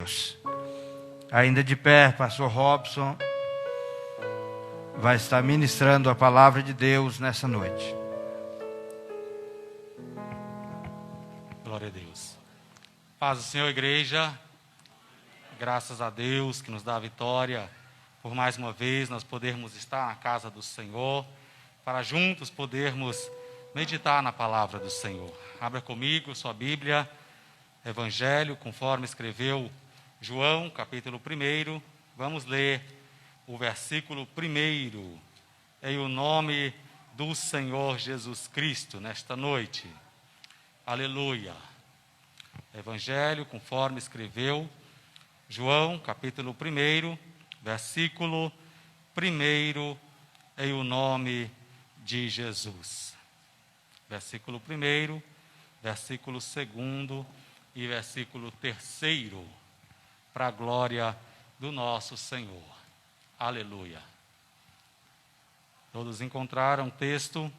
Deus. Ainda de pé, pastor Robson vai estar ministrando a palavra de Deus nessa noite. Glória a Deus. Paz do Senhor, igreja. Graças a Deus que nos dá a vitória por mais uma vez nós podermos estar na casa do Senhor, para juntos podermos meditar na palavra do Senhor. Abra comigo sua Bíblia, Evangelho, conforme escreveu João, capítulo 1. Vamos ler o versículo 1, em o nome do Senhor Jesus Cristo, nesta noite. Aleluia. Evangelho, conforme escreveu João, capítulo 1, versículo 1, em o nome de Jesus. Versículo 1, versículo 2 e versículo 3, para a glória do nosso Senhor. Aleluia. Todos encontraram o texto?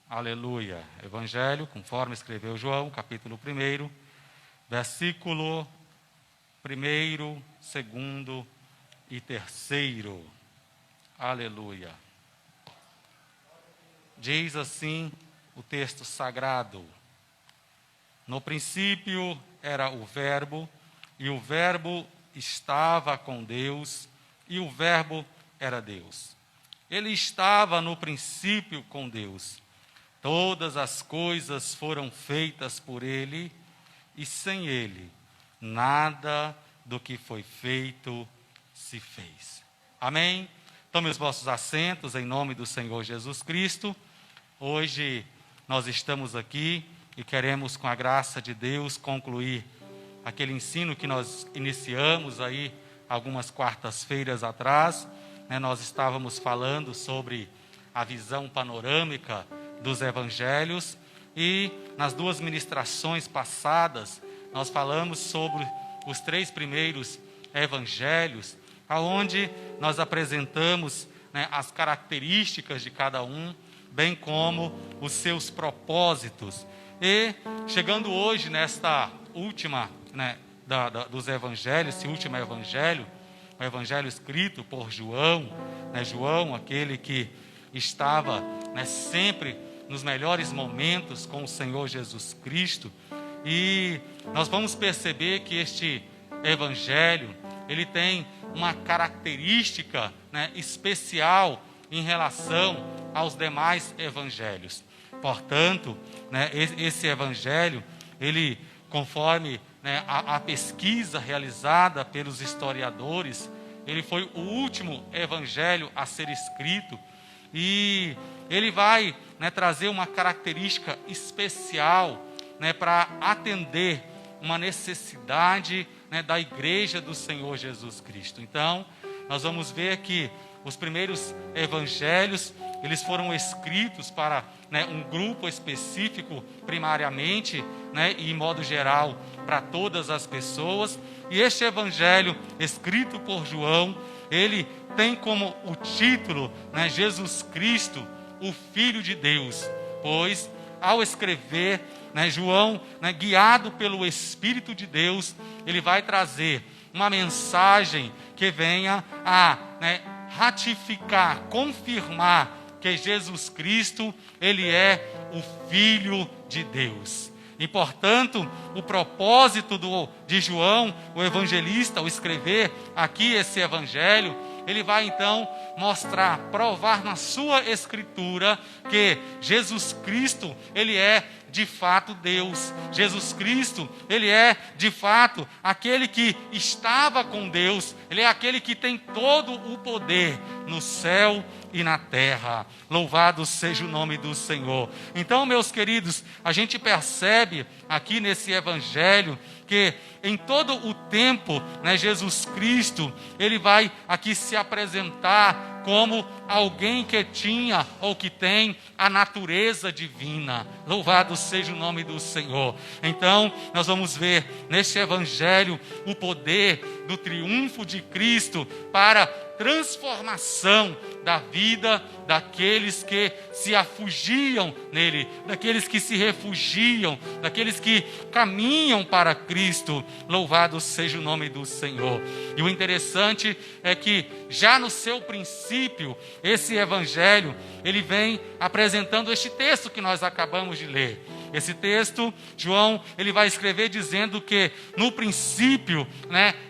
Aleluia. Evangelho, conforme escreveu João, capítulo 1, versículo 1, 2 e 3. Aleluia. Diz assim o texto sagrado: no princípio era o Verbo, e o Verbo estava com Deus, e o Verbo era Deus. Ele estava no princípio com Deus. Todas as coisas foram feitas por Ele, e sem Ele, nada do que foi feito se fez. Amém? Tome os vossos assentos em nome do Senhor Jesus Cristo. Hoje nós estamos aqui e queremos, com a graça de Deus, concluir aquele ensino que nós iniciamos aí algumas quartas-feiras atrás. Nós estávamos falando sobre a visão panorâmica dos evangelhos e nas duas ministrações passadas nós falamos sobre os 3 primeiros evangelhos, aonde nós apresentamos as características de cada um, bem como os seus propósitos. E chegando hoje nesta última dos evangelhos, esse último evangelho, o evangelho escrito por João, João, aquele que estava sempre nos melhores momentos com o Senhor Jesus Cristo, e nós vamos perceber que este evangelho, ele tem uma característica especial em relação aos demais evangelhos. Portanto, esse evangelho, ele, conforme a pesquisa realizada pelos historiadores, ele foi o último evangelho a ser escrito, e ele vai trazer uma característica especial para atender uma necessidade da igreja do Senhor Jesus Cristo. Então, nós vamos ver que os primeiros evangelhos, eles foram escritos para um grupo específico, primariamente, e em modo geral, para todas as pessoas. E este evangelho, escrito por João, ele tem como o título, Jesus Cristo, o Filho de Deus. Pois, ao escrever, João, guiado pelo Espírito de Deus, ele vai trazer uma mensagem que venha a ratificar, confirmar que Jesus Cristo, ele é o Filho de Deus. E, portanto, o propósito de João, o evangelista, ao escrever aqui esse evangelho, ele vai então mostrar, provar na sua escritura que Jesus Cristo, ele é de fato Deus. Jesus Cristo, ele é de fato aquele que estava com Deus, ele é aquele que tem todo o poder no céu e na terra. Louvado seja o nome do Senhor. Então, meus queridos, a gente percebe aqui nesse evangelho que em todo o tempo, Jesus Cristo, ele vai aqui se apresentar como alguém que tinha ou que tem a natureza divina. Louvado seja o nome do Senhor. Então, nós vamos ver neste evangelho o poder do triunfo de Cristo para transformação da vida daqueles que se afugiam nele, daqueles que se refugiam, daqueles que caminham para Cristo. Louvado seja o nome do Senhor. E o interessante é que já no seu princípio, esse evangelho, ele vem apresentando este texto que nós acabamos de ler. Esse texto, João, ele vai escrever dizendo que no princípio,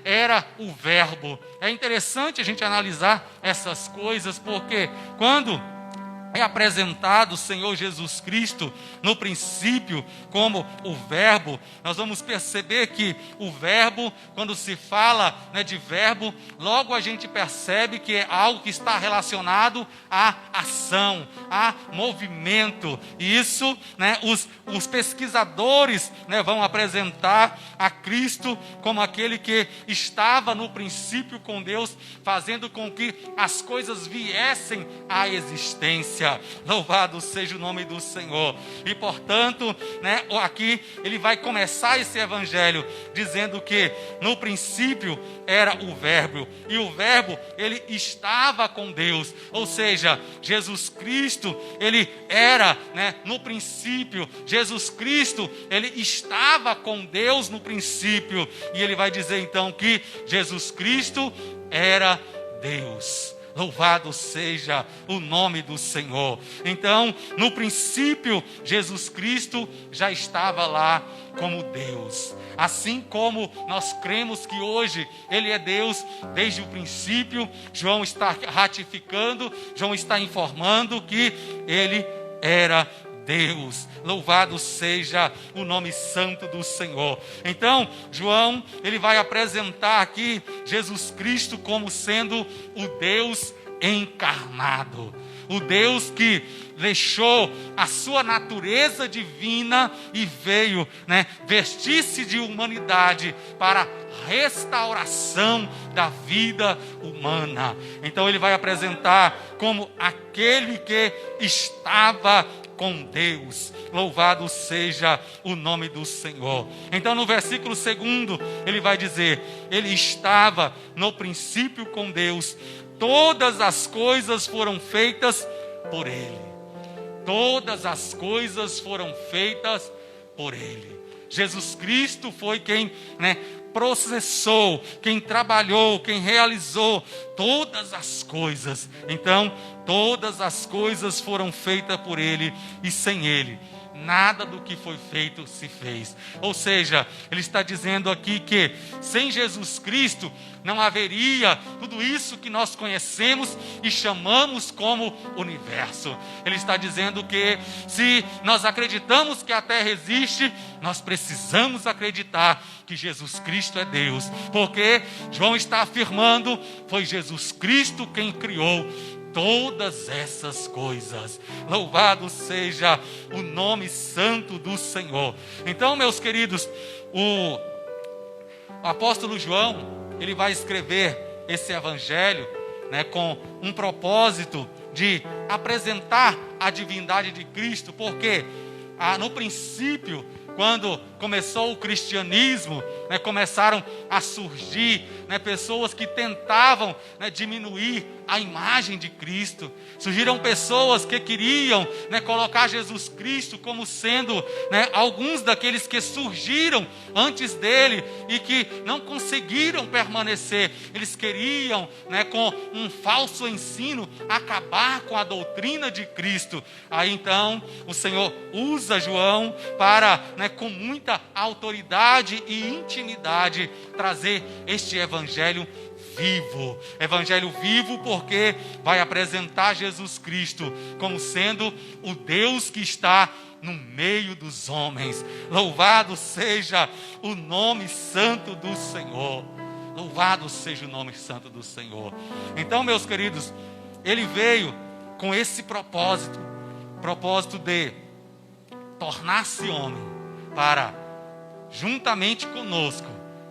era o verbo. É interessante a gente analisar essas coisas, porque quando é apresentado o Senhor Jesus Cristo no princípio como o verbo, nós vamos perceber que o verbo, quando se fala de verbo, logo a gente percebe que é algo que está relacionado à ação, a movimento. E isso, os pesquisadores vão apresentar a Cristo como aquele que estava no princípio com Deus, fazendo com que as coisas viessem à existência. Louvado seja o nome do Senhor. E portanto, aqui ele vai começar esse evangelho dizendo que no princípio era o verbo, e o verbo ele estava com Deus. Ou seja, Jesus Cristo, ele era, no princípio, Jesus Cristo, ele estava com Deus no princípio. E ele vai dizer então que Jesus Cristo era Deus. Louvado seja o nome do Senhor. Então, no princípio, Jesus Cristo já estava lá como Deus. Assim como nós cremos que hoje Ele é Deus desde o princípio, João está ratificando, João está informando que Ele era Deus. Louvado seja o nome santo do Senhor. Então, João, ele vai apresentar aqui Jesus Cristo como sendo o Deus encarnado. O Deus que deixou a sua natureza divina e veio, vestir-se de humanidade para restauração da vida humana. Então ele vai apresentar como aquele que estava com Deus. Louvado seja o nome do Senhor. Então no versículo 2 ele vai dizer: ele estava no princípio com Deus, todas as coisas foram feitas por ele. Todas as coisas foram feitas por ele. Jesus Cristo foi quem processou, quem trabalhou, quem realizou todas as coisas. Então, todas as coisas foram feitas por ele, e sem ele nada do que foi feito se fez. Ou seja, ele está dizendo aqui que sem Jesus Cristo não haveria tudo isso que nós conhecemos e chamamos como universo. Ele está dizendo que se nós acreditamos que a Terra existe, nós precisamos acreditar que Jesus Cristo é Deus, porque João está afirmando, foi Jesus Cristo quem criou todas essas coisas. Louvado seja o nome santo do Senhor. Então, meus queridos, o apóstolo João, ele vai escrever esse evangelho, com um propósito de apresentar a divindade de Cristo, porque no princípio, quando começou o cristianismo, começaram a surgir pessoas que tentavam diminuir a imagem de Cristo. Surgiram pessoas que queriam colocar Jesus Cristo como sendo alguns daqueles que surgiram antes dele e que não conseguiram permanecer. Eles queriam, com um falso ensino, acabar com a doutrina de Cristo. Aí então o Senhor usa João para, com muita autoridade e intimidade, trazer este evangelho vivo. Evangelho vivo porque vai apresentar Jesus Cristo como sendo o Deus que está no meio dos homens. Louvado seja o nome santo do Senhor. Louvado seja o nome santo do Senhor. Então, meus queridos, ele veio com esse propósito de tornar-se homem para, juntamente conosco,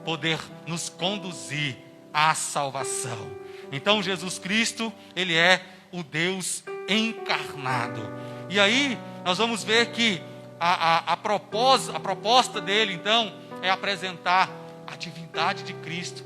poder nos conduzir à salvação. Então Jesus Cristo, ele é o Deus encarnado. E aí nós vamos ver que a proposta dele então é apresentar a divindade de Cristo,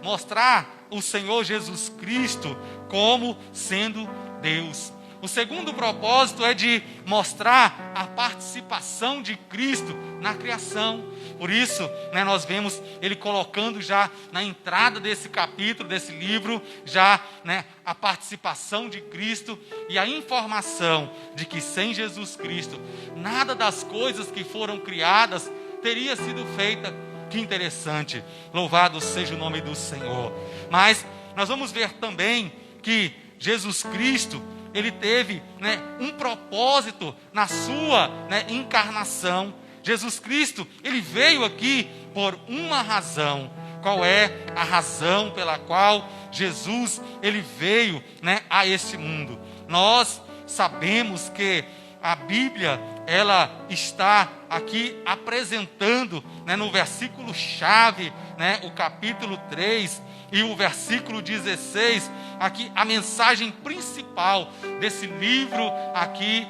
mostrar o Senhor Jesus Cristo como sendo Deus. O segundo propósito é de mostrar a participação de Cristo na criação. Por isso, nós vemos ele colocando já na entrada desse capítulo, desse livro, já a participação de Cristo e a informação de que sem Jesus Cristo, nada das coisas que foram criadas teria sido feita. Que interessante, louvado seja o nome do Senhor. Mas nós vamos ver também que Jesus Cristo, ele teve um propósito na sua encarnação. Jesus Cristo, ele veio aqui por uma razão. Qual é a razão pela qual Jesus, ele veio a este mundo? Nós sabemos que a Bíblia, ela está aqui apresentando no versículo chave, o capítulo 3 e o versículo 16, aqui a mensagem principal desse livro aqui,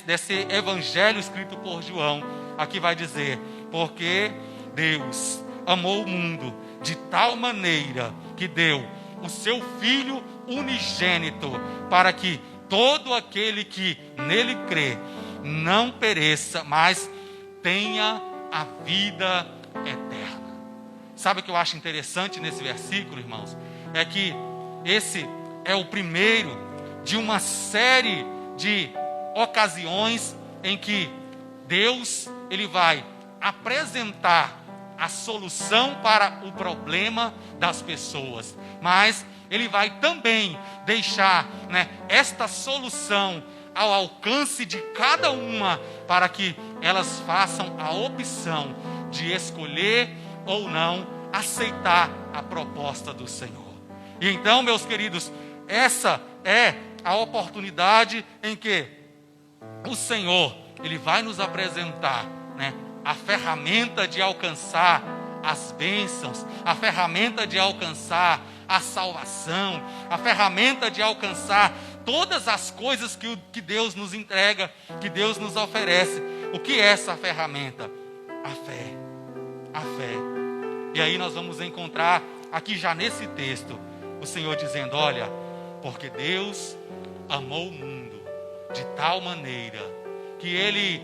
desse evangelho escrito por João. Aqui vai dizer: porque Deus amou o mundo de tal maneira que deu o seu Filho unigênito, para que todo aquele que nele crê não pereça, mas tenha a vida eterna. Sabe o que eu acho interessante nesse versículo, irmãos? É que esse é o primeiro de uma série de ocasiões em que Deus, ele vai apresentar a solução para o problema das pessoas, mas ele vai também deixar esta solução ao alcance de cada uma, para que elas façam a opção de escolher ou não aceitar a proposta do Senhor. E então, meus queridos, essa é a oportunidade em que o Senhor, ele vai nos apresentar a ferramenta de alcançar as bênçãos, a ferramenta de alcançar a salvação, a ferramenta de alcançar todas as coisas que Deus nos entrega, que Deus nos oferece. O que é essa ferramenta? A fé. A fé. E aí nós vamos encontrar aqui já nesse texto o Senhor dizendo: olha, porque Deus amou o mundo de tal maneira que ele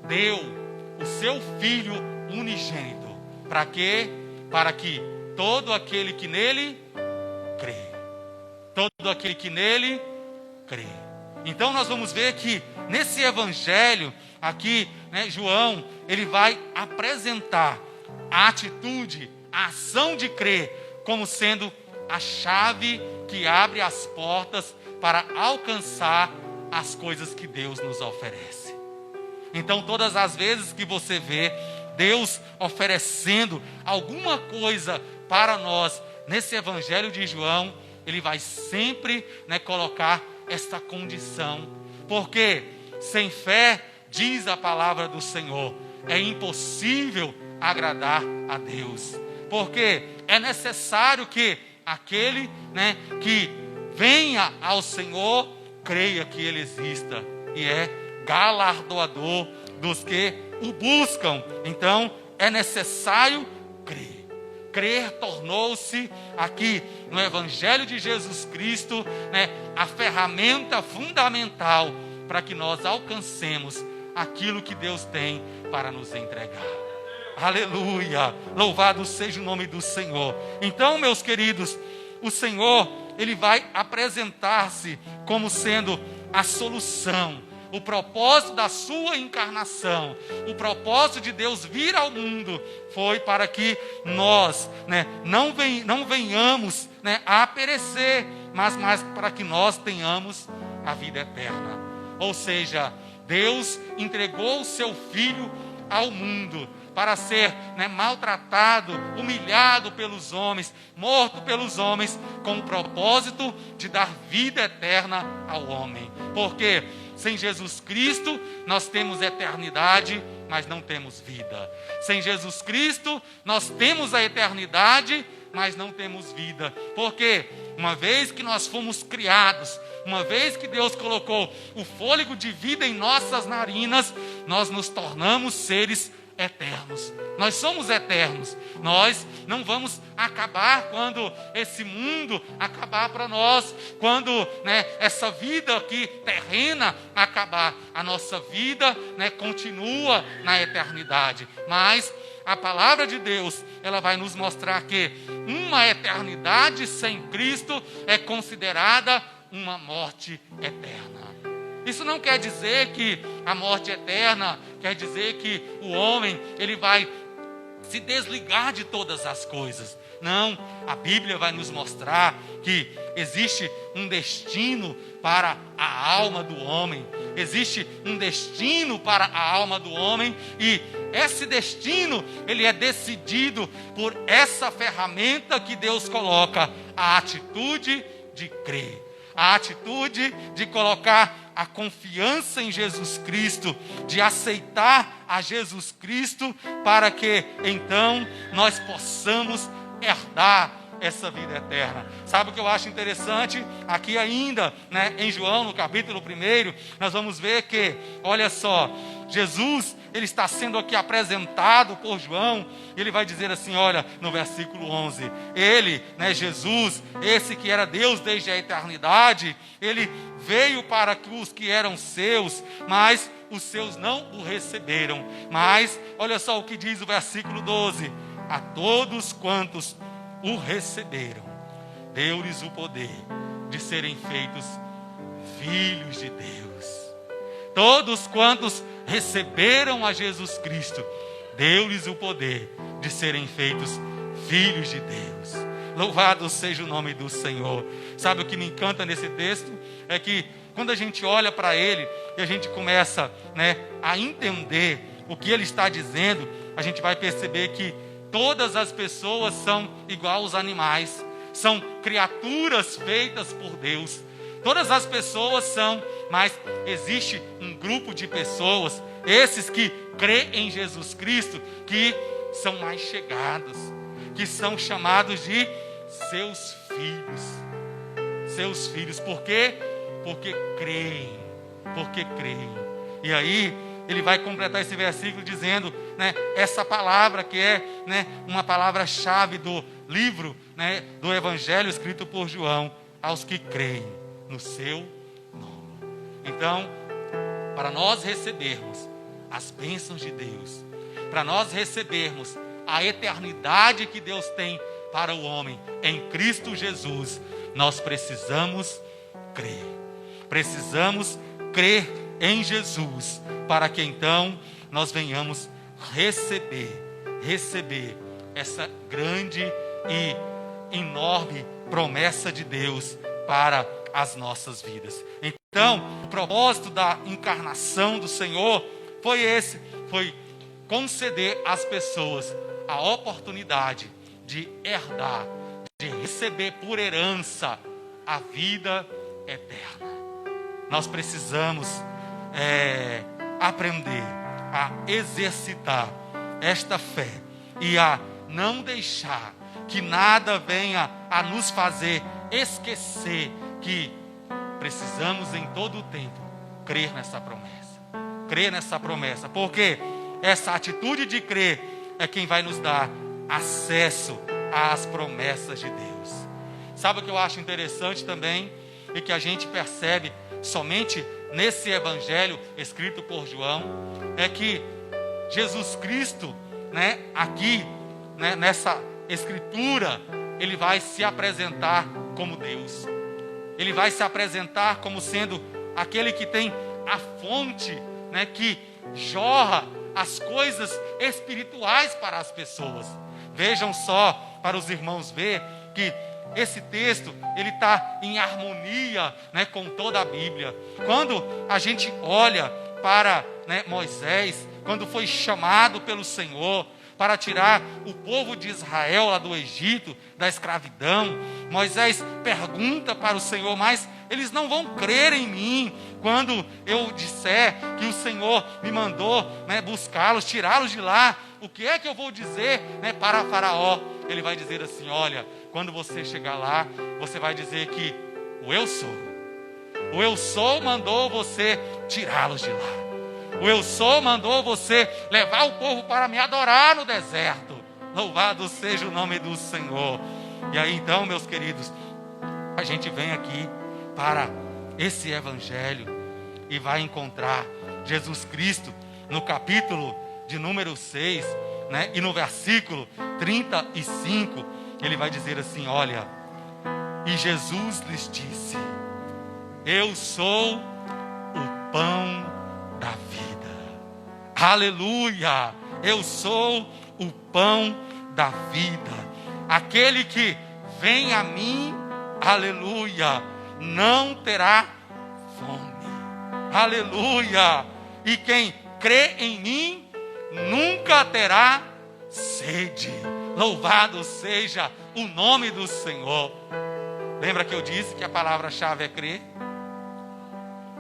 deu o seu Filho unigênito. Para quê? Para que todo aquele que nele crê. Todo aquele que nele crê. Então nós vamos ver que nesse evangelho aqui, João, ele vai apresentar a atitude, a ação de crer como sendo a chave que abre as portas para alcançar as coisas que Deus nos oferece. Então, todas as vezes que você vê Deus oferecendo alguma coisa para nós nesse evangelho de João, ele vai sempre colocar esta condição, porque sem fé, diz a palavra do Senhor, é impossível agradar a Deus, porque é necessário que aquele que venha ao Senhor creia que ele exista e é galardoador dos que o buscam. Então é necessário crer. Crer tornou-se aqui no evangelho de Jesus Cristo a ferramenta fundamental para que nós alcancemos aquilo que Deus tem para nos entregar. Aleluia! Louvado seja o nome do Senhor. Então, meus queridos, o Senhor, ele vai apresentar-se como sendo a solução, o propósito da sua encarnação, o propósito de Deus vir ao mundo foi para que nós não venhamos a perecer, mas para que nós tenhamos a vida eterna. Ou seja, Deus entregou o seu Filho ao mundo para ser maltratado, humilhado pelos homens, morto pelos homens, com o propósito de dar vida eterna ao homem. Porque sem Jesus Cristo nós temos eternidade, mas não temos vida. Sem Jesus Cristo nós temos a eternidade, mas não temos vida. Porque uma vez que nós fomos criados, uma vez que Deus colocou o fôlego de vida em nossas narinas, nós nos tornamos seres eternos. Nós somos eternos. Nós não vamos acabar quando esse mundo acabar para nós. Quando essa vida aqui terrena acabar. A nossa vida continua na eternidade. Mas a palavra de Deus, ela vai nos mostrar que uma eternidade sem Cristo é considerada uma morte eterna. Isso não quer dizer que a morte eterna quer dizer que o homem ele vai se desligar de todas as coisas. Não, a Bíblia vai nos mostrar que existe um destino para a alma do homem. Existe um destino para a alma do homem e esse destino, ele é decidido por essa ferramenta que Deus coloca, a atitude de crer. A atitude de colocar a confiança em Jesus Cristo, de aceitar a Jesus Cristo, para que então nós possamos herdar essa vida eterna. Sabe o que eu acho interessante? Aqui ainda, em João, no capítulo 1, nós vamos ver que, olha só, Jesus, ele está sendo aqui apresentado por João, e ele vai dizer assim, olha, no versículo 11, ele, Jesus, esse que era Deus desde a eternidade, ele veio para os que eram seus, mas os seus não o receberam. Mas, olha só o que diz o versículo 12, a todos quantos o receberam, deu-lhes o poder de serem feitos filhos de Deus. Todos quantos receberam a Jesus Cristo, deu-lhes o poder de serem feitos filhos de Deus. Louvado seja o nome do Senhor. Sabe o que me encanta nesse texto? É que quando a gente olha para ele e a gente começa a entender o que ele está dizendo, a gente vai perceber que todas as pessoas são igual aos animais, são criaturas feitas por Deus. Todas as pessoas são, mas existe um grupo de pessoas, esses que crê em Jesus Cristo, que são mais chegados, que são chamados de seus filhos. Seus filhos, por quê? Porque creem, E aí, ele vai completar esse versículo dizendo, essa palavra que é, uma palavra-chave do livro, do Evangelho escrito por João, aos que creem no seu nome. Então, para nós recebermos as bênçãos de Deus, para nós recebermos a eternidade que Deus tem para o homem em Cristo Jesus, nós precisamos crer. Precisamos crer em Jesus, para que então nós venhamos receber essa grande e enorme promessa de Deus para as nossas vidas. Então, o propósito da encarnação do Senhor foi esse, foi conceder às pessoas a oportunidade de herdar, de receber por herança a vida eterna. Nós precisamos aprender a exercitar esta fé e a não deixar que nada venha a nos fazer esquecer que precisamos em todo o tempo crer nessa promessa, porque essa atitude de crer é quem vai nos dar acesso às promessas de Deus. Sabe o que eu acho interessante também e que a gente percebe somente nesse evangelho escrito por João, é que Jesus Cristo, aqui, nessa escritura, ele vai se apresentar como Deus. Ele vai se apresentar como sendo aquele que tem a fonte, que jorra as coisas espirituais para as pessoas. Vejam só, para os irmãos ver que esse texto, ele está em harmonia, com toda a Bíblia. Quando a gente olha para Moisés, quando foi chamado pelo Senhor para tirar o povo de Israel lá do Egito, da escravidão, Moisés pergunta para o Senhor, mas eles não vão crer em mim quando eu disser que o Senhor me mandou buscá-los, tirá-los de lá. O que é que eu vou dizer para Faraó? Ele vai dizer assim, olha, quando você chegar lá, você vai dizer que o Eu Sou mandou você tirá-los de lá. O eu sou mandou você levar o povo para me adorar no deserto. Louvado seja o nome do Senhor. E aí então, meus queridos, a gente vem aqui para esse evangelho e vai encontrar Jesus Cristo no capítulo de número 6, né? E no versículo 35, ele vai dizer assim, olha, e Jesus lhes disse, eu sou o pão da vida. Aleluia! Eu sou o pão da vida. Aquele que vem a mim, aleluia, não terá fome. Aleluia! E quem crê em mim, nunca terá sede. Louvado seja o nome do Senhor. Lembra que eu disse que a palavra-chave é crer?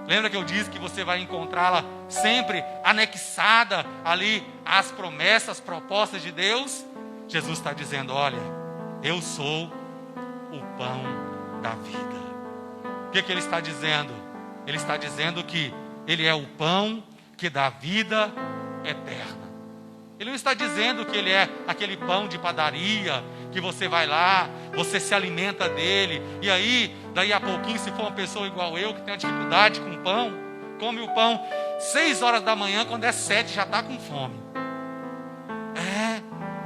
Lembra que eu disse que você vai encontrá-la sempre anexada ali às promessas, propostas de Deus? Jesus está dizendo, olha, eu sou o pão da vida. O que ele está dizendo? Ele está dizendo que ele é o pão que dá vida eterna. Ele não está dizendo que ele é aquele pão de padaria, que você vai lá, você se alimenta dele, e aí, daí a pouquinho, se for uma pessoa igual eu, que tem dificuldade com pão, come o pão 6 horas da manhã, quando é 7 já está com fome.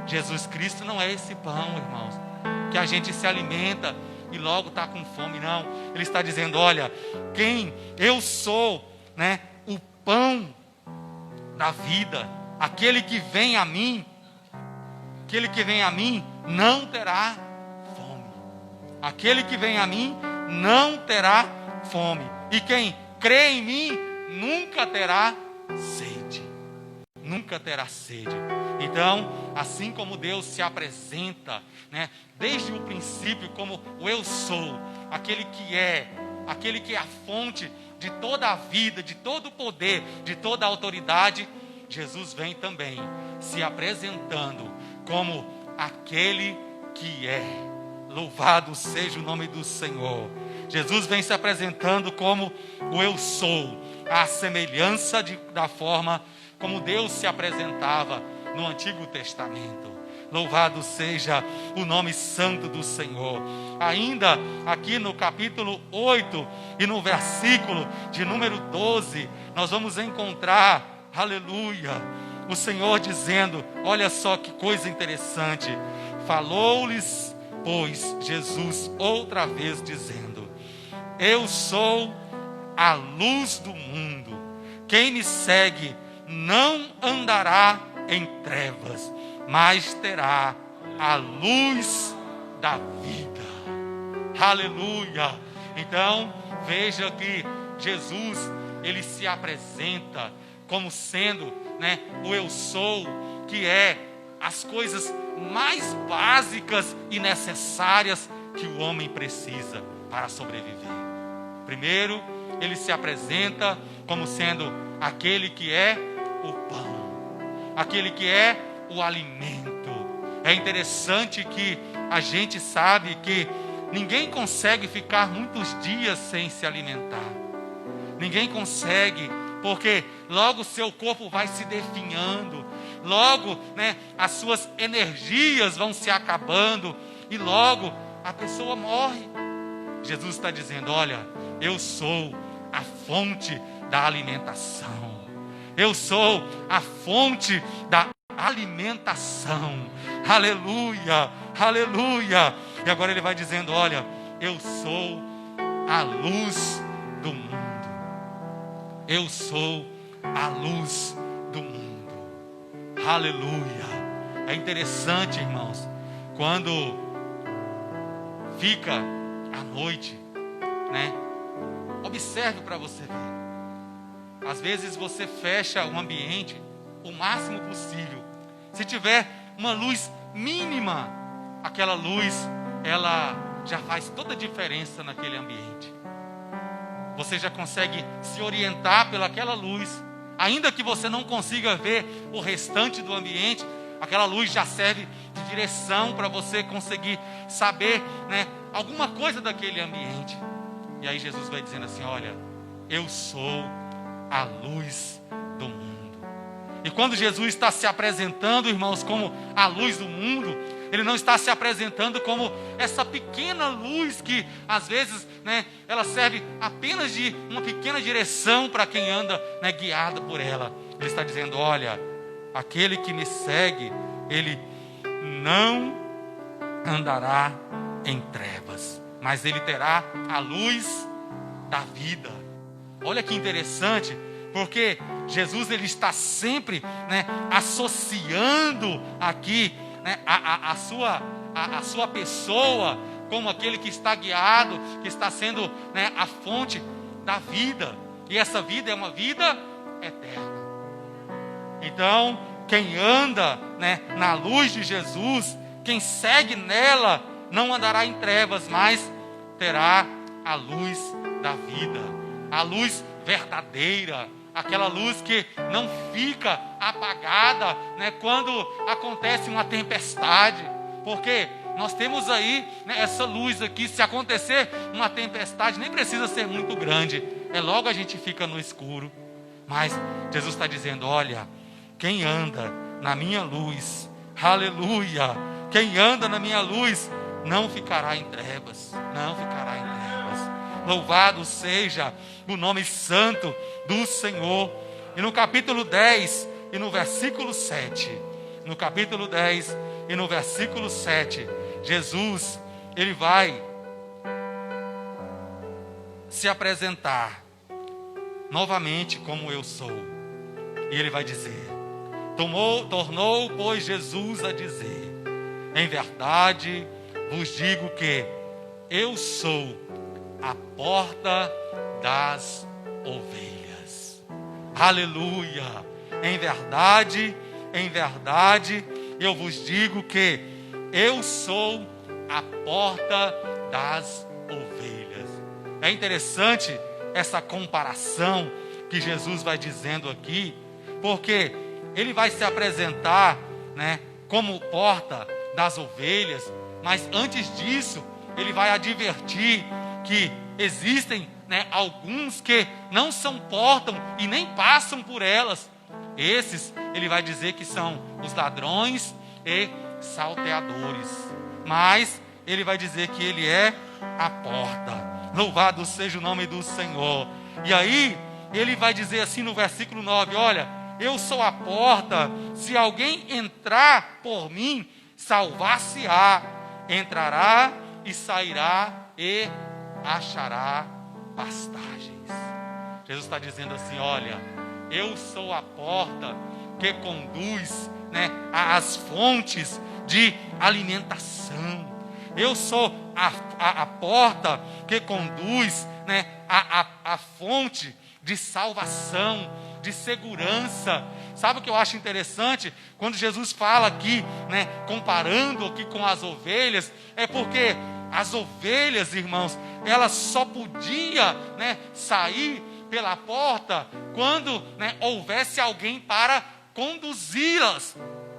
Jesus Cristo não é esse pão, irmãos, que a gente se alimenta e logo está com fome, não. Ele está dizendo, olha, quem eu sou, né, o pão da vida, aquele que vem a mim não terá fome. Aquele que vem a mim não terá fome. E quem crê em mim nunca terá sede. Nunca terá sede. Então, assim como Deus se apresenta, né, desde o princípio como o eu sou, aquele que é a fonte de toda a vida, de todo o poder, de toda a autoridade, Jesus vem também se apresentando como aquele que é. Louvado seja o nome do Senhor. Jesus vem se apresentando como o eu sou, a semelhança da forma como Deus se apresentava no Antigo Testamento. Louvado seja o nome santo do Senhor. Ainda aqui no capítulo 8 e no versículo de número 12, nós vamos encontrar, aleluia, o Senhor dizendo, olha só que coisa interessante, falou-lhes, pois, Jesus outra vez dizendo, eu sou a luz do mundo, quem me segue não andará em trevas, mas terá a luz da vida. Aleluia! Então, veja que Jesus, ele se apresenta como sendo, né, o eu sou, que é as coisas mais básicas e necessárias que o homem precisa para sobreviver. Primeiro, ele se apresenta como sendo aquele que é o pão, aquele que é o alimento. É interessante que a gente sabe que ninguém consegue ficar muitos dias sem se alimentar. Ninguém consegue, porque logo o seu corpo vai se definhando, logo, né, as suas energias vão se acabando e logo a pessoa morre. Jesus está dizendo, olha, eu sou a fonte da alimentação. Eu sou a fonte da alimentação. Aleluia, aleluia. E agora ele vai dizendo, olha, eu sou a luz do mundo. Eu sou a luz do mundo. Aleluia. É interessante, irmãos, quando fica à noite, né? Observe para você ver. Às vezes você fecha o ambiente o máximo possível. Se tiver uma luz mínima, aquela luz, ela já faz toda a diferença naquele ambiente. Você já consegue se orientar pelaquela luz. Ainda que você não consiga ver o restante do ambiente, aquela luz já serve de direção para você conseguir saber, né, alguma coisa daquele ambiente. E aí Jesus vai dizendo assim, olha, eu sou a luz do mundo. E quando Jesus está se apresentando, irmãos, como a luz do mundo, Ele não está se apresentando como essa pequena luz que, às vezes, ela serve apenas de uma pequena direção para quem anda, guiado por ela. Ele está dizendo: olha, aquele que me segue, ele não andará em trevas, mas ele terá a luz da vida. Olha que interessante, porque Jesus ele está sempre associando aqui a sua pessoa como aquele que está guiado, que está sendo a fonte da vida, e essa vida é uma vida eterna. Então, quem anda na luz de Jesus, quem segue nela, não andará em trevas, mas terá a luz da vida, a luz verdadeira, aquela luz que não fica apagada quando acontece uma tempestade, porque nós temos aí essa luz aqui. Se acontecer uma tempestade, nem precisa ser muito grande, logo a gente fica no escuro. Mas Jesus está dizendo: olha, quem anda na minha luz, aleluia, quem anda na minha luz não ficará em trevas, não ficará em trevas. Louvado seja o nome santo do Senhor. E no capítulo 10 e no versículo 7, no capítulo 10 e no versículo 7, Jesus, ele vai se apresentar novamente como eu sou. E ele vai dizer, tornou, pois, Jesus a dizer: em verdade vos digo que eu sou a porta das ovelhas. Aleluia! Em verdade, eu vos digo que eu sou a porta das ovelhas. É interessante essa comparação que Jesus vai dizendo aqui, porque ele vai se apresentar como porta das ovelhas, mas antes disso, ele vai advertir que existem alguns que não suportam e nem passam por elas. Esses, ele vai dizer que são os ladrões e salteadores. Mas ele vai dizer que ele é a porta. Louvado seja o nome do Senhor. E aí, ele vai dizer assim no versículo 9: olha, eu sou a porta, se alguém entrar por mim, salvar-se-á, entrará e sairá e achará pastagens. Jesus está dizendo assim: olha, eu sou a porta que conduz às fontes de alimentação. Eu sou a porta que conduz a fonte de salvação, de segurança. Sabe o que eu acho interessante? Quando Jesus fala aqui, comparando aqui com as ovelhas, é porque as ovelhas, irmãos, elas só podiam sair pela porta quando houvesse alguém para conduzi-las.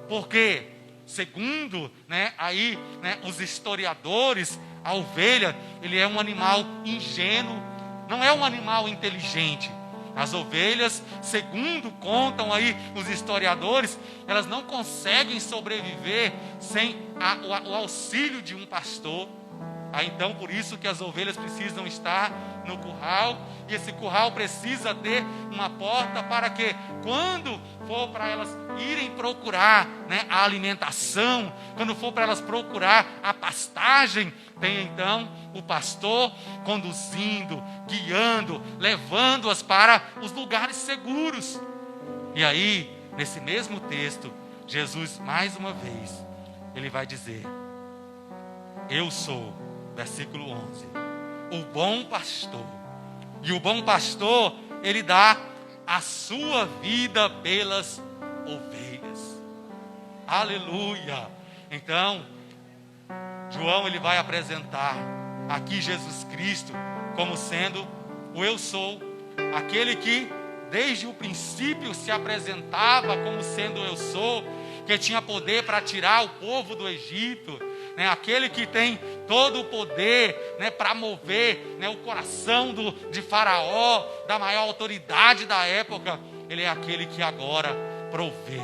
Porque, segundo os historiadores, a ovelha, ele é um animal ingênuo, não é um animal inteligente. As ovelhas, segundo contam aí os historiadores, elas não conseguem sobreviver sem o auxílio de um pastor. Então, por isso que as ovelhas precisam estar no curral, e esse curral precisa ter uma porta para que, quando for para elas irem procurar a alimentação, quando for para elas procurar a pastagem, tem então o pastor conduzindo, guiando, levando-as para os lugares seguros. E aí, nesse mesmo texto, Jesus, mais uma vez, ele vai dizer: eu sou, versículo 11, o bom pastor. E o bom pastor, ele dá a sua vida pelas ovelhas. Aleluia! Então, João, ele vai apresentar aqui Jesus Cristo como sendo o eu sou, aquele que desde o princípio se apresentava como sendo o eu sou, que tinha poder para tirar o povo do Egito, aquele que tem todo o poder para mover o coração de Faraó, da maior autoridade da época. Ele é aquele que agora provê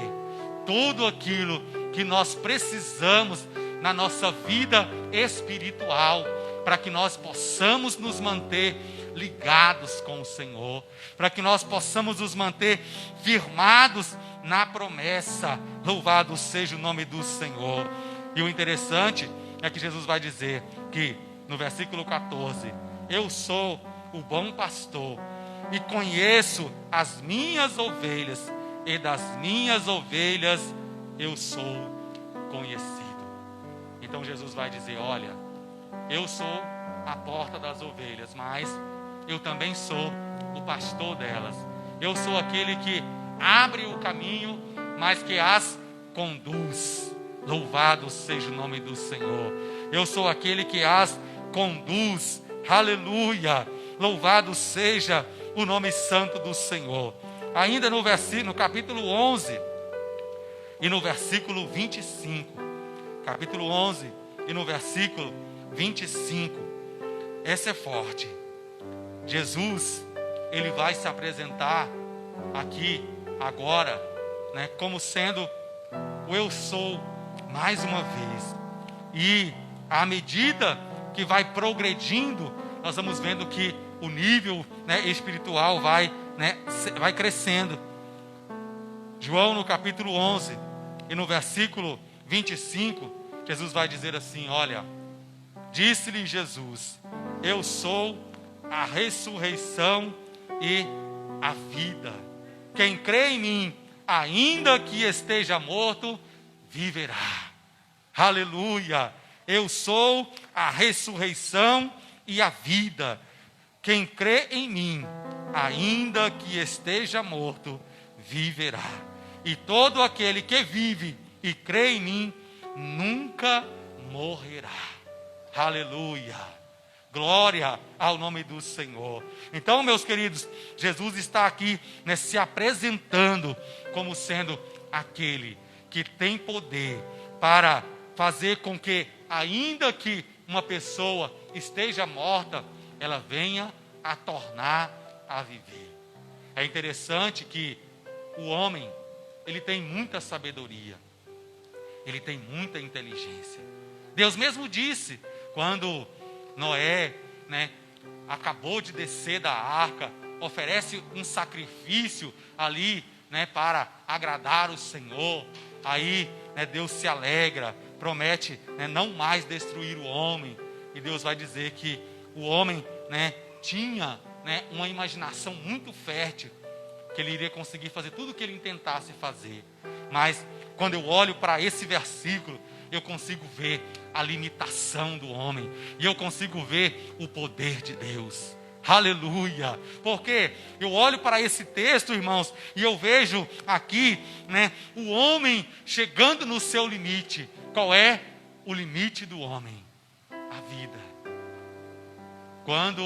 tudo aquilo que nós precisamos na nossa vida espiritual, para que nós possamos nos manter ligados com o Senhor, para que nós possamos nos manter firmados na promessa. Louvado seja o nome do Senhor. E o interessante é que Jesus vai dizer que no versículo 14: eu sou o bom pastor e conheço as minhas ovelhas, e das minhas ovelhas eu sou conhecido. Então Jesus vai dizer: olha, eu sou a porta das ovelhas, mas eu também sou o pastor delas. Eu sou aquele que abre o caminho, mas que as conduz. Louvado seja o nome do Senhor. Eu sou aquele que as conduz. Aleluia. Louvado seja o nome santo do Senhor. Ainda no capítulo 11 e no versículo 25. Capítulo 11 e no versículo 25. Esse é forte. Jesus, ele vai se apresentar aqui, agora, né, como sendo o eu sou, mais uma vez. E à medida que vai progredindo, nós vamos vendo que o nível, né, espiritual vai crescendo. João, no capítulo 11 e no versículo 25, Jesus vai dizer assim: olha, disse-lhe Jesus: eu sou a ressurreição e a vida. Quem crê em mim, ainda que esteja morto, viverá. Aleluia. Eu sou a ressurreição e a vida. Quem crê em mim, ainda que esteja morto, viverá. E todo aquele que vive e crê em mim, nunca morrerá. Aleluia. Glória ao nome do Senhor. Então, meus queridos, Jesus está aqui, né, se apresentando como sendo aquele que tem poder para fazer com que, ainda que uma pessoa esteja morta, ela venha a tornar a viver. É interessante que o homem, ele tem muita sabedoria, ele tem muita inteligência. Deus mesmo disse, quando Noé, né, acabou de descer da arca, oferece um sacrifício ali, né, para agradar o Senhor. Aí, né, Deus se alegra, promete, né, não mais destruir o homem. E Deus vai dizer que o homem, né, tinha, né, uma imaginação muito fértil, que ele iria conseguir fazer tudo o que ele intentasse fazer. Mas quando eu olho para esse versículo, eu consigo ver a limitação do homem, e eu consigo ver o poder de Deus. Aleluia. Porque eu olho para esse texto, irmãos, e eu vejo aqui, né, o homem chegando no seu limite. Qual é o limite do homem? A vida. Quando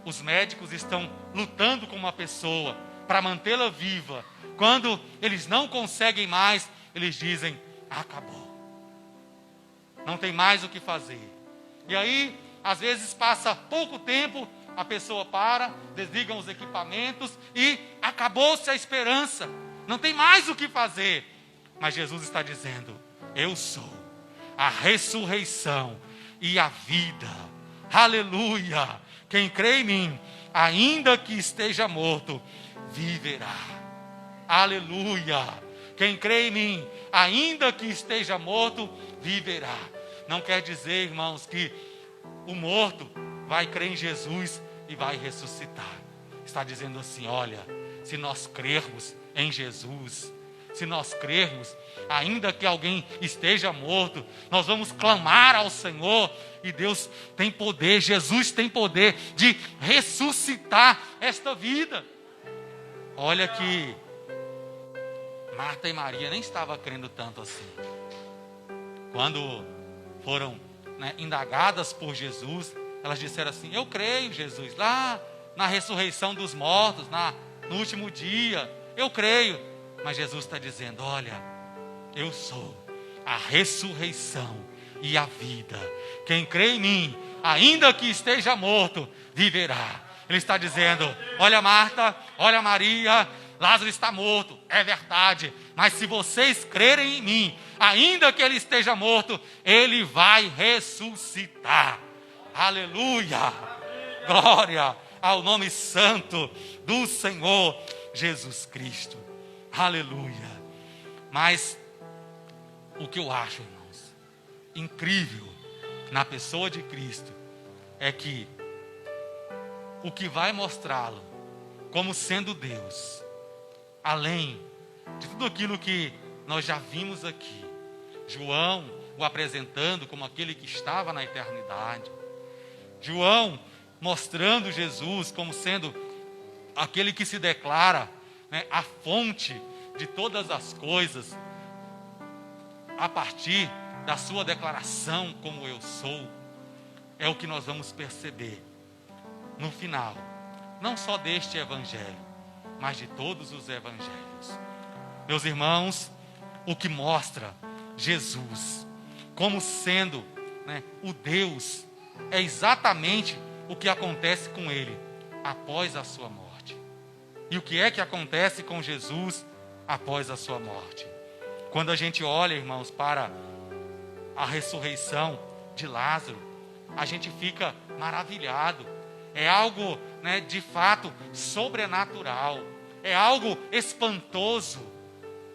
os médicos estão lutando com uma pessoa para mantê-la viva, quando eles não conseguem mais, eles dizem: acabou. Não tem mais o que fazer. E aí, às vezes passa pouco tempo, a pessoa para, desligam os equipamentos e acabou-se a esperança. Não tem mais o que fazer. Mas Jesus está dizendo: eu sou a ressurreição e a vida. Aleluia. Quem crê em mim, ainda que esteja morto, viverá. Aleluia. Quem crê em mim, ainda que esteja morto, viverá. Não quer dizer, irmãos, que o morto vai crer em Jesus e vai ressuscitar. Está dizendo assim: olha, se nós crermos em Jesus, se nós crermos, ainda que alguém esteja morto, nós vamos clamar ao Senhor, e Deus tem poder, Jesus tem poder de ressuscitar esta vida. Olha que Marta e Maria nem estavam crendo tanto assim. Quando foram, né, indagadas por Jesus, elas disseram assim: eu creio, Jesus, lá na ressurreição dos mortos, no último dia, eu creio. Mas Jesus está dizendo: olha, eu sou a ressurreição e a vida. Quem crê em mim, ainda que esteja morto, viverá. Ele está dizendo: olha Marta, olha Maria, Lázaro está morto, é verdade, mas se vocês crerem em mim, ainda que ele esteja morto, ele vai ressuscitar. Aleluia! Glória ao nome santo do Senhor Jesus Cristo. Aleluia! Mas o que eu acho, irmãos, incrível na pessoa de Cristo é que o que vai mostrá-lo como sendo Deus, além de tudo aquilo que nós já vimos aqui, João o apresentando como aquele que estava na eternidade, João mostrando Jesus como sendo aquele que se declara, né, a fonte de todas as coisas, a partir da sua declaração como eu sou, é o que nós vamos perceber no final, não só deste evangelho, mas de todos os evangelhos. Meus irmãos, o que mostra Jesus como sendo, né, o Deus, é exatamente o que acontece com ele após a sua morte. E o que é que acontece com Jesus após a sua morte? Quando a gente olha, irmãos, para a ressurreição de Lázaro, a gente fica maravilhado. É algo, né, de fato sobrenatural. É algo espantoso.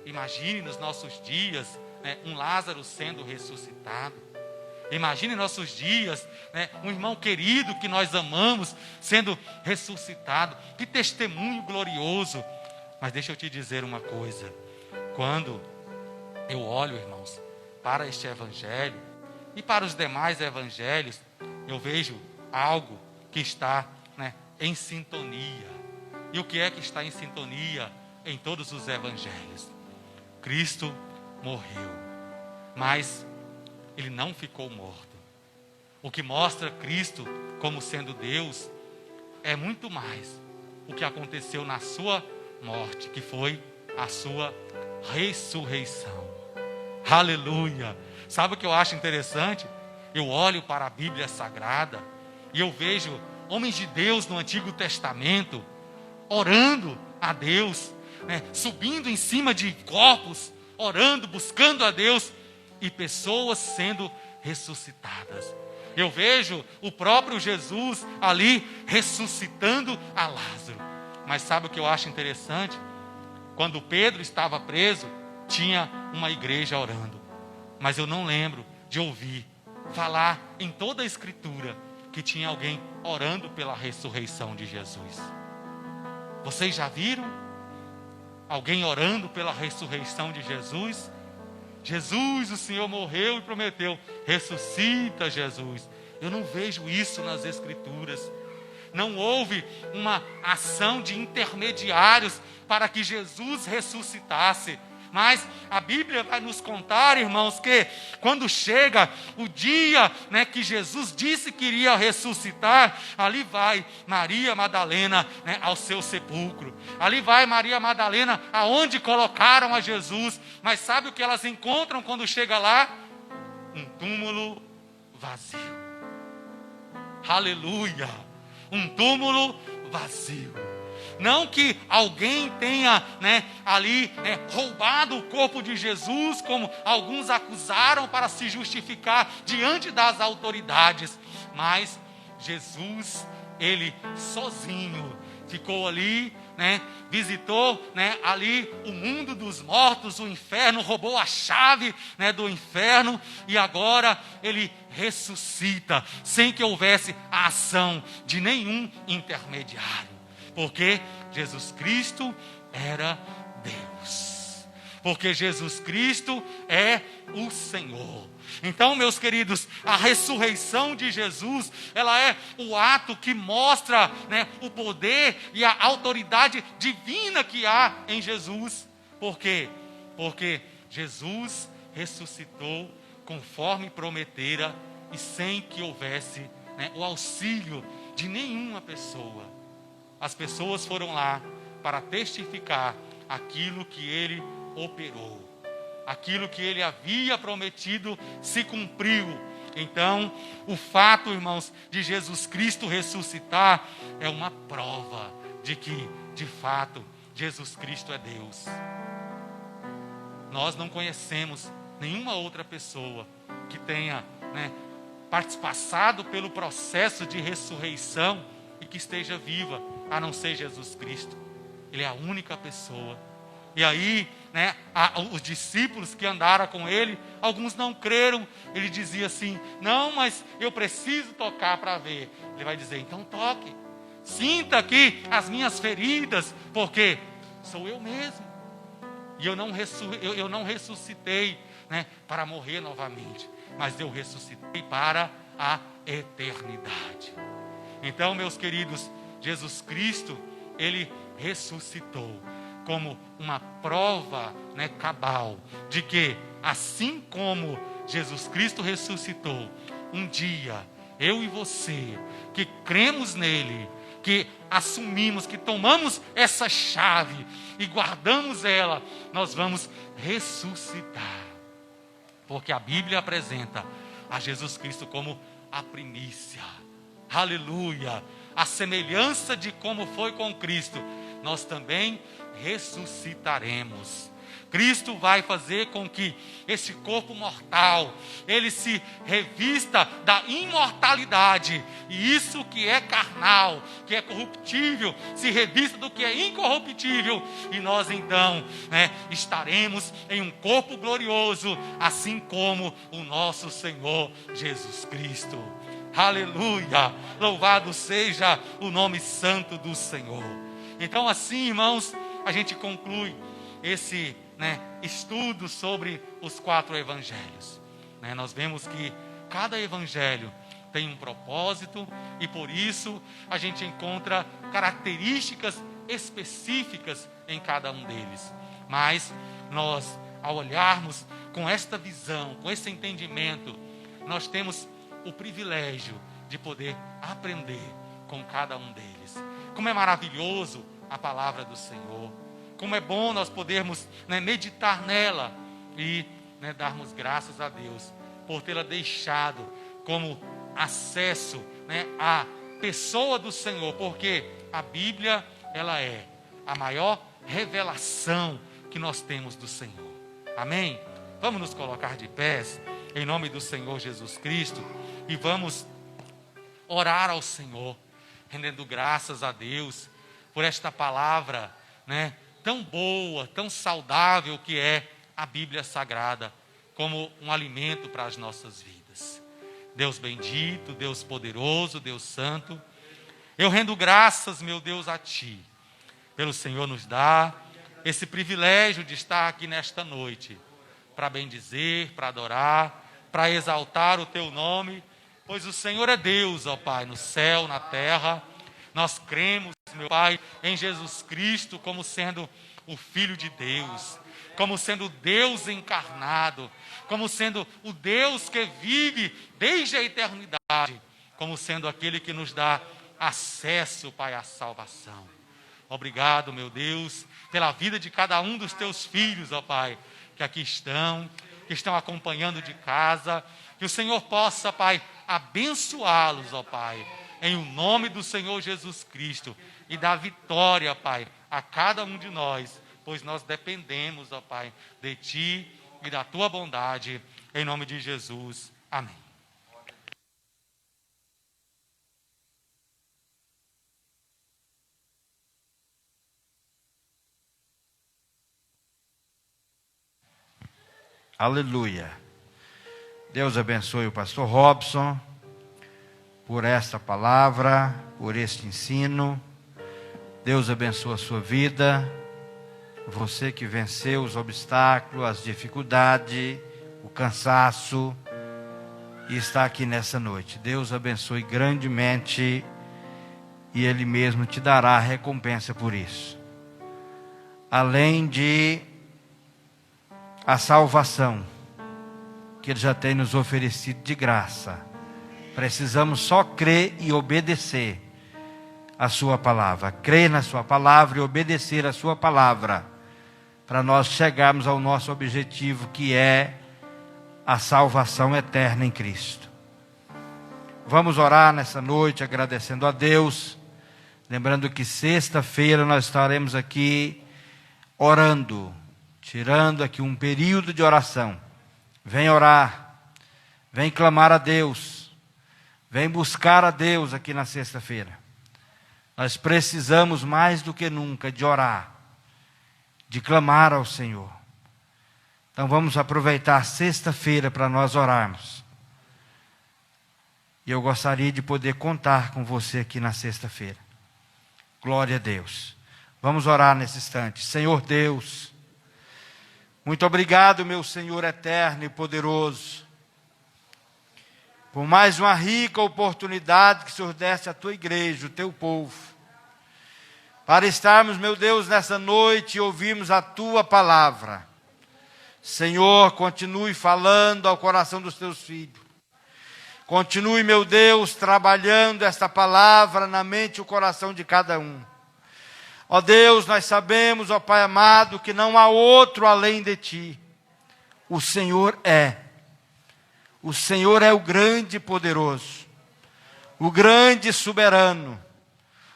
Imagine nos nossos dias, né, um Lázaro sendo ressuscitado. Imagine nossos dias, né, um irmão querido que nós amamos sendo ressuscitado. Que testemunho glorioso. Mas deixa eu te dizer uma coisa. Quando eu olho, irmãos, para este evangelho e para os demais evangelhos, eu vejo algo que está, né, em sintonia. E o que é que está em sintonia em todos os evangelhos? Cristo morreu, mas ele não ficou morto. O que mostra Cristo como sendo Deus é muito mais o que aconteceu na sua morte, que foi a sua ressurreição. Aleluia! Sabe o que eu acho interessante? Eu olho para a Bíblia Sagrada e eu vejo homens de Deus no Antigo Testamento orando a Deus, né, subindo em cima de corpos, orando, buscando a Deus, e pessoas sendo ressuscitadas. Eu vejo o próprio Jesus ali ressuscitando a Lázaro. Mas sabe o que eu acho interessante? Quando Pedro estava preso, tinha uma igreja orando. Mas eu não lembro de ouvir falar em toda a Escritura que tinha alguém orando pela ressurreição de Jesus. Vocês já viram alguém orando pela ressurreição de Jesus? Jesus, o Senhor morreu e prometeu, ressuscita Jesus. Eu não vejo isso nas Escrituras. Não houve uma ação de intermediários para que Jesus ressuscitasse. Mas a Bíblia vai nos contar, irmãos, que quando chega o dia, né, que Jesus disse que iria ressuscitar, ali vai Maria Madalena, né, ao seu sepulcro. Ali vai Maria Madalena aonde colocaram a Jesus. Mas sabe o que elas encontram quando chega lá? Um túmulo vazio. Aleluia! Um túmulo vazio. Não que alguém tenha, né, ali, né, roubado o corpo de Jesus, como alguns acusaram para se justificar diante das autoridades. Mas Jesus, ele sozinho, ficou ali, né, visitou, né, ali o mundo dos mortos, o inferno, roubou a chave, né, do inferno, e agora ele ressuscita, sem que houvesse a ação de nenhum intermediário. Porque Jesus Cristo era Deus. Porque Jesus Cristo é o Senhor. Então, meus queridos, a ressurreição de Jesus, ela é o ato que mostra, né, o poder e a autoridade divina que há em Jesus. Por quê? Porque Jesus ressuscitou conforme prometera e sem que houvesse, né, o auxílio de nenhuma pessoa. As pessoas foram lá para testificar aquilo que ele operou. Aquilo que ele havia prometido se cumpriu. Então, o fato, irmãos, de Jesus Cristo ressuscitar é uma prova de que, de fato, Jesus Cristo é Deus. Nós não conhecemos nenhuma outra pessoa que tenha, passado pelo processo de ressurreição e que esteja viva, a não ser Jesus Cristo. Ele é a única pessoa. E aí, os discípulos que andaram com ele, alguns não creram. Ele dizia assim: não, mas eu preciso tocar para ver. Ele vai dizer: então toque, sinta aqui as minhas feridas, porque sou eu mesmo. E eu não ressuscitei, para morrer novamente, mas eu ressuscitei para a eternidade. Então, meus queridos, Jesus Cristo, ele ressuscitou como uma prova, cabal, de que assim como Jesus Cristo ressuscitou, um dia eu e você, que cremos nele, que assumimos, que tomamos essa chave e guardamos ela, nós vamos ressuscitar. Porque a Bíblia apresenta a Jesus Cristo como a primícia. Aleluia! A semelhança de como foi com Cristo, nós também ressuscitaremos. Cristo vai fazer com que esse corpo mortal, ele se revista da imortalidade. E isso que é carnal, que é corruptível, se revista do que é incorruptível. E nós então, estaremos em um corpo glorioso, assim como o nosso Senhor Jesus Cristo. Aleluia! Louvado seja o nome santo do Senhor. Então assim, irmãos, a gente conclui esse estudo sobre os 4 evangelhos. Nós vemos que cada evangelho tem um propósito e por isso a gente encontra características específicas em cada um deles. Mas nós, ao olharmos com esta visão, com esse entendimento, nós temos o privilégio de poder aprender com cada um deles. Como é maravilhoso a palavra do Senhor. Como é bom nós podermos meditar nela e darmos graças a Deus por tê-la deixado como acesso à pessoa do Senhor, porque a Bíblia, ela é a maior revelação que nós temos do Senhor. Amém? Vamos nos colocar de pés em nome do Senhor Jesus Cristo e vamos orar ao Senhor, rendendo graças a Deus por esta palavra, tão boa, tão saudável que é a Bíblia Sagrada, como um alimento para as nossas vidas. Deus bendito, Deus poderoso, Deus santo, eu rendo graças, meu Deus, a Ti, pelo Senhor nos dar esse privilégio de estar aqui nesta noite, para bendizer, para adorar, para exaltar o Teu nome, pois o Senhor é Deus, ó Pai, no céu, na terra. Nós cremos, meu Pai, em Jesus Cristo como sendo o Filho de Deus, como sendo Deus encarnado, como sendo o Deus que vive desde a eternidade, como sendo aquele que nos dá acesso, Pai, à salvação. Obrigado, meu Deus, pela vida de cada um dos Teus filhos, ó Pai, que aqui estão, que estão acompanhando de casa, que o Senhor possa, Pai, abençoá-los, ó Pai, em o nome do Senhor Jesus Cristo, e dar vitória, Pai, a cada um de nós, pois nós dependemos, ó Pai, de Ti e da Tua bondade, em nome de Jesus. Amém. Aleluia. Deus abençoe o pastor Robson por esta palavra, por este ensino. Deus abençoe a sua vida. Você que venceu os obstáculos, as dificuldades, o cansaço e está aqui nessa noite. Deus abençoe grandemente e Ele mesmo te dará a recompensa por isso. Além de a salvação que Ele já tem nos oferecido de graça. Precisamos só crer e obedecer a sua palavra. Crer na sua palavra e obedecer a sua palavra, para nós chegarmos ao nosso objetivo, que é a salvação eterna em Cristo. Vamos orar nessa noite agradecendo a Deus, lembrando que sexta-feira nós estaremos aqui orando, tirando aqui um período de oração. Vem orar, vem clamar a Deus, vem buscar a Deus aqui na sexta-feira. Nós precisamos mais do que nunca de orar, de clamar ao Senhor. Então vamos aproveitar a sexta-feira para nós orarmos. E eu gostaria de poder contar com você aqui na sexta-feira. Glória a Deus. Vamos orar nesse instante. Senhor Deus, muito obrigado, meu Senhor eterno e poderoso, por mais uma rica oportunidade que o Senhor desse à tua igreja, o teu povo, para estarmos, meu Deus, nessa noite e ouvirmos a tua palavra. Senhor, continue falando ao coração dos teus filhos. Continue, meu Deus, trabalhando esta palavra na mente e o coração de cada um. Ó Deus, nós sabemos, ó Pai amado, que não há outro além de Ti. O Senhor é. O Senhor é o grande e poderoso, o grande soberano,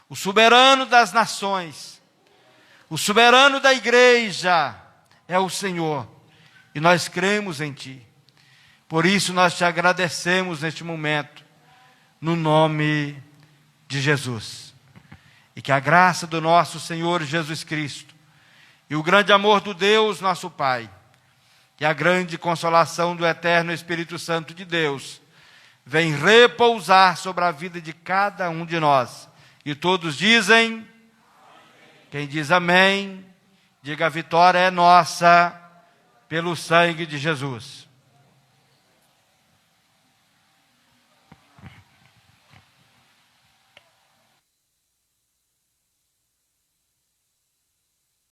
o soberano das nações, o soberano da igreja é o Senhor. E nós cremos em Ti. Por isso nós Te agradecemos neste momento, no nome de Jesus. E que a graça do nosso Senhor Jesus Cristo, e o grande amor do Deus nosso Pai, e a grande consolação do eterno Espírito Santo de Deus, vem repousar sobre a vida de cada um de nós. E todos dizem, amém. Quem diz amém, diga: a vitória é nossa, pelo sangue de Jesus.